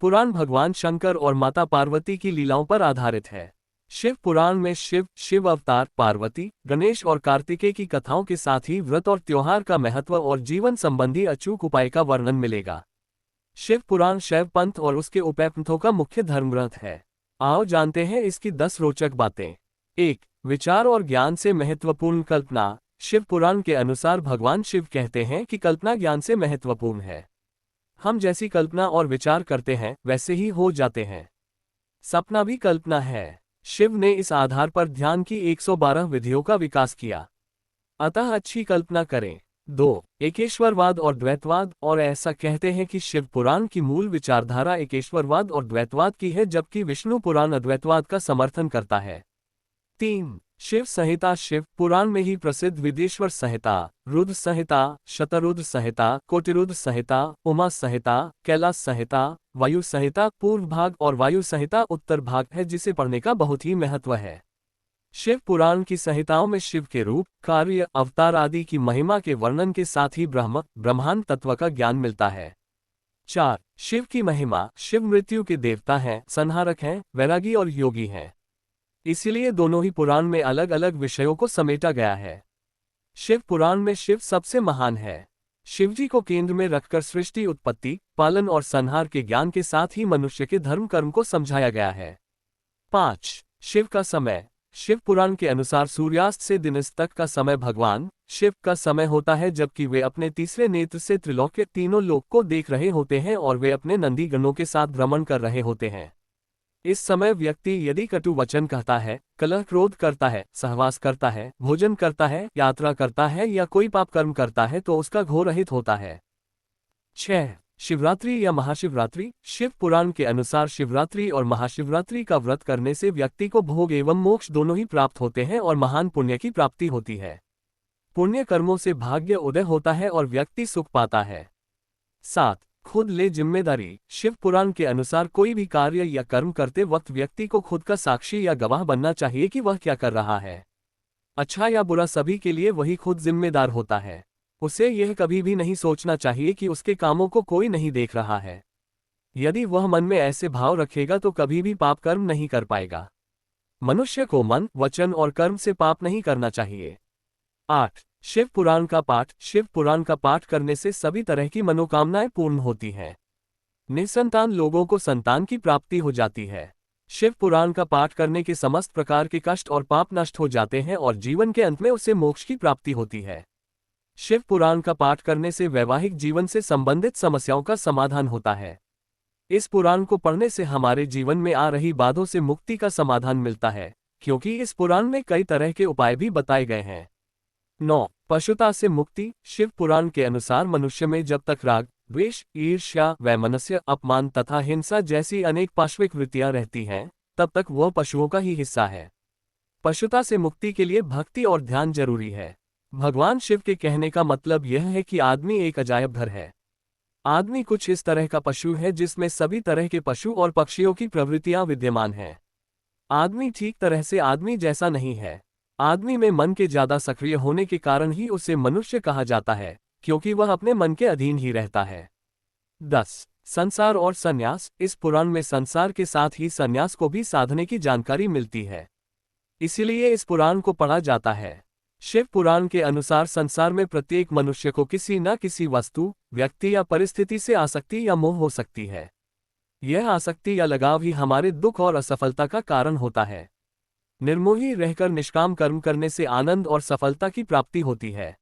पुराण भगवान शंकर और माता पार्वती की लीलाओं पर आधारित है। शिव पुराण में शिव अवतार, पार्वती, गणेश और कार्तिकेय की कथाओं के साथ ही व्रत और त्योहार का महत्व और जीवन संबंधी अचूक उपाय का वर्णन मिलेगा। शिव पुराण शैव पंथ और उसके उपपंथों का मुख्य धर्म ग्रंथ है। आओ जानते हैं इसकी 10 रोचक बातें। 1. विचार और ज्ञान से महत्वपूर्ण कल्पना। शिव पुराण के अनुसार भगवान शिव कहते हैं कि कल्पना ज्ञान से महत्वपूर्ण है। हम जैसी कल्पना और विचार करते हैं वैसे ही हो जाते हैं। सपना भी कल्पना है। शिव ने इस आधार पर ध्यान की 112 विधियों का विकास किया। अतः अच्छी कल्पना करें। 2. एकेश्वरवाद और द्वैतवाद। और ऐसा कहते हैं कि शिव पुराण की मूल विचारधारा एकेश्वरवाद और द्वैतवाद की है, जबकि विष्णु पुराण अद्वैतवाद का समर्थन करता है। 3. शिव संहिता। शिव पुराण में ही प्रसिद्ध विदेश्वर संहिता, रुद्र संहिता, शतरुद्र संहिता, कोटिरुद्र संहिता, उमा संहिता, कैलाश संहिता, वायु संहिता पूर्व भाग और वायु संहिता उत्तर भाग है, जिसे पढ़ने का बहुत ही महत्व है। शिव पुराण की संहिताओं में शिव के रूप, कार्य, अवतार आदि की महिमा के वर्णन के साथ ही ब्रह्मांड तत्व का ज्ञान मिलता है। 4. शिव की महिमा। शिव मृत्यु के देवता हैं, संहारक हैं, वैरागी और योगी हैं। इसीलिए दोनों ही पुराण में अलग अलग विषयों को समेटा गया है। शिव पुराण में शिव सबसे महान है। शिवजी को केंद्र में रखकर सृष्टि, उत्पत्ति, पालन और संहार के ज्ञान के साथ ही मनुष्य के धर्म कर्म को समझाया गया है। 5. शिव का समय। शिव पुराण के अनुसार सूर्यास्त से दिनस्त तक का समय भगवान शिव का समय होता है, जबकि वे अपने तीसरे नेत्र से त्रिलोक के तीनों लोक को देख रहे होते हैं और वे अपने नंदी गणों के साथ भ्रमण कर रहे होते हैं। इस समय व्यक्ति यदि कटु वचन कहता है, कलह क्रोध करता है, सहवास करता है, भोजन करता है, यात्रा करता है या कोई पाप कर्म करता है तो उसका घोर रहित होता है। 6. शिवरात्रि या महाशिवरात्रि। शिव पुराण के अनुसार शिवरात्रि और महाशिवरात्रि का व्रत करने से व्यक्ति को भोग एवं मोक्ष दोनों ही प्राप्त होते हैं और महान पुण्य की प्राप्ति होती है। पुण्य कर्मों से भाग्य उदय होता है और व्यक्ति सुख पाता है। 7. खुद ले जिम्मेदारी। शिव पुराण के अनुसार कोई भी कार्य या कर्म करते वक्त व्यक्ति को खुद का साक्षी या गवाह बनना चाहिए कि वह क्या कर रहा है। अच्छा या बुरा सभी के लिए वही खुद जिम्मेदार होता है। उसे यह कभी भी नहीं सोचना चाहिए कि उसके कामों को कोई नहीं देख रहा है। यदि वह मन में ऐसे भाव रखेगा तो कभी भी पाप कर्म नहीं कर पाएगा। मनुष्य को मन, वचन और कर्म से पाप नहीं करना चाहिए। 8. शिव पुराण का पाठ। शिव पुराण का पाठ करने से सभी तरह की मनोकामनाएं पूर्ण होती हैं। निसंतान लोगों को संतान की प्राप्ति हो जाती है। शिव पुराण का पाठ करने के समस्त प्रकार के कष्ट और पाप नष्ट हो जाते हैं और जीवन के अंत में उसे मोक्ष की प्राप्ति होती है। शिव पुराण का पाठ करने से वैवाहिक जीवन से संबंधित समस्याओं का समाधान होता है। इस पुराण को पढ़ने से हमारे जीवन में आ रही बाधाओं से मुक्ति का समाधान मिलता है, क्योंकि इस पुराण में कई तरह के उपाय भी बताए गए हैं। 9. पशुता से मुक्ति। शिव पुराण के अनुसार मनुष्य में जब तक राग, द्वेष, ईर्ष्या, वैमनस्य, अपमान तथा हिंसा जैसी अनेक पाश्विक वृत्तियां रहती हैं, तब तक वह पशुओं का ही हिस्सा है। पशुता से मुक्ति के लिए भक्ति और ध्यान जरूरी है। भगवान शिव के कहने का मतलब यह है कि आदमी एक अजायब घर है। आदमी कुछ इस तरह का पशु है जिसमें सभी तरह के पशु और पक्षियों की प्रवृत्तियां विद्यमान हैं। आदमी ठीक तरह से आदमी जैसा नहीं है। आदमी में मन के ज्यादा सक्रिय होने के कारण ही उसे मनुष्य कहा जाता है, क्योंकि वह अपने मन के अधीन ही रहता है। 10. संसार और संन्यास। इस पुराण में संसार के साथ ही संन्यास को भी साधने की जानकारी मिलती है, इसीलिए इस पुराण को पढ़ा जाता है। शिव पुराण के अनुसार संसार में प्रत्येक मनुष्य को किसी न किसी वस्तु, व्यक्ति या परिस्थिति से आसक्ति या मोह हो सकती है। यह आसक्ति या लगाव ही हमारे दुख और असफलता का कारण होता है। निर्मोही रहकर निष्काम कर्म करने से आनंद और सफलता की प्राप्ति होती है।